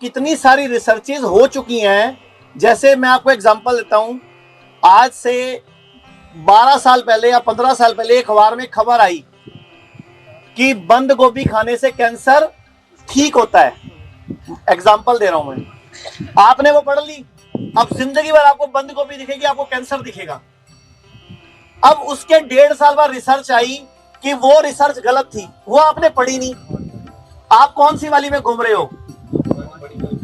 कितनी सारी रिसर्चेज हो चुकी हैं। जैसे मैं आपको एग्जांपल देता हूं, आज से 12 साल पहले या 15 साल पहले अखबार में खबर आई कि बंद गोभी खाने से कैंसर ठीक होता है। एग्जांपल दे रहा हूं मैं, आपने वो पढ़ ली, अब जिंदगी भर आपको बंद गोभी दिखेगी, आपको कैंसर दिखेगा। अब उसके 1.5 साल बाद रिसर्च आई कि वो रिसर्च गलत थी, वो आपने पढ़ी नहीं। आप कौन सी वाली में घूम रहे हो?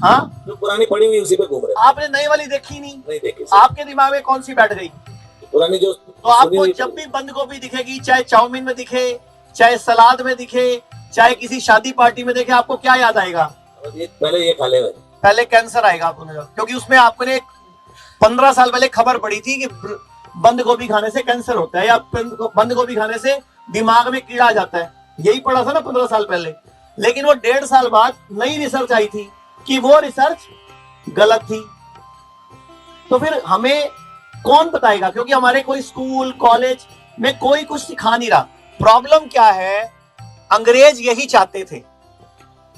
हाँ, जो पुरानी पड़ी हुई उसी पे घूम रहे। आपने नई वाली देखी नहीं देखी। आपके दिमाग में कौन सी बैठ गई? पुरानी जो। तो आपको जब भी बंद गोभी दिखेगी, चाहे चाउमीन में दिखे, चाहे सलाद में दिखे, चाहे किसी शादी पार्टी में दिखे, आपको क्या याद आएगा? पहले ये खा ले, पहले कैंसर आएगा आपको, क्योंकि उसमें आपने 15 साल पहले खबर पड़ी थी कि बंद गोभी खाने से कैंसर होता है, या बंद गोभी खाने से दिमाग में कीड़ा आ जाता है। यही पढ़ा था ना 15 साल पहले। लेकिन वो 1.5 साल बाद नई रिसर्च आई थी कि वो रिसर्च गलत थी। तो फिर हमें कौन बताएगा? क्योंकि हमारे कोई स्कूल कॉलेज में कोई कुछ सिखा नहीं रहा। प्रॉब्लम क्या है? अंग्रेज यही चाहते थे,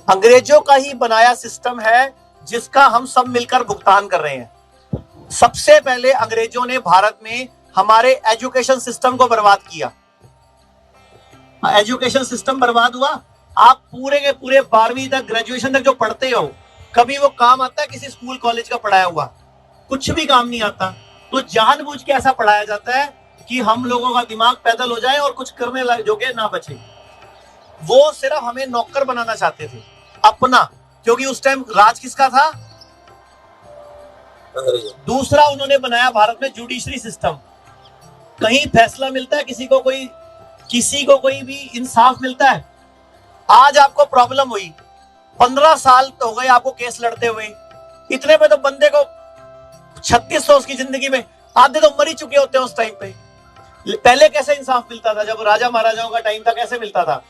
अंग्रेजों का ही बनाया सिस्टम है जिसका हम सब मिलकर भुगतान कर रहे हैं। सबसे पहले अंग्रेजों ने भारत में हमारे एजुकेशन सिस्टम को बर्बाद किया। एजुकेशन सिस्टम बर्बाद हुआ। आप पूरे के पूरे 12वीं तक, ग्रेजुएशन तक जो पढ़ते हो, कभी वो काम आता है किसी स्कूल कॉलेज का पढ़ाया हुआ? कुछ भी काम नहीं आता। तो जानबूझ के ऐसा पढ़ाया जाता है कि हम लोगों का दिमाग पैदल हो जाए और कुछ करने जोगे ना बचे। वो सिर्फ हमें नौकर बनाना चाहते थे अपना, क्योंकि उस टाइम राज किसका था? दूसरा उन्होंने बनाया भारत में जुडिशरी सिस्टम। कहीं फैसला मिलता है? किसी को कोई भी इंसाफ मिलता है? आज आपको प्रॉब्लम हुई, 15 साल तो हो गए आपको केस लड़ते हुए। इतने में तो बंदे को 3600 उसकी जिंदगी में, आधे तो मर ही चुके होते हैं उस टाइम पे। पहले कैसे इंसाफ मिलता था? जब राजा महाराजाओं का टाइम था, कैसे मिलता था?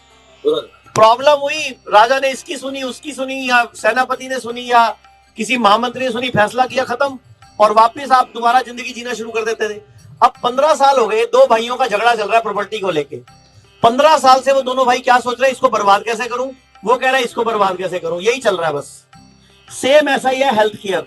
प्रॉब्लम हुई, राजा ने इसकी सुनी, उसकी सुनी, या सेनापति ने सुनी, या किसी महामंत्री ने सुनी, फैसला किया, खत्म, और वापिस आप दोबारा जिंदगी जीना शुरू कर देते थे। अब 15 साल हो गए, दो भाइयों का झगड़ा चल रहा है प्रॉपर्टी को लेके। 15 साल से वो दोनों भाई क्या सोच रहे हैं? इसको बर्बाद कैसे करूं? वो कह रहा है इसको बर्बाद कैसे करूं? यही चल रहा है बस। सेम ऐसा ही है हेल्थ केयर।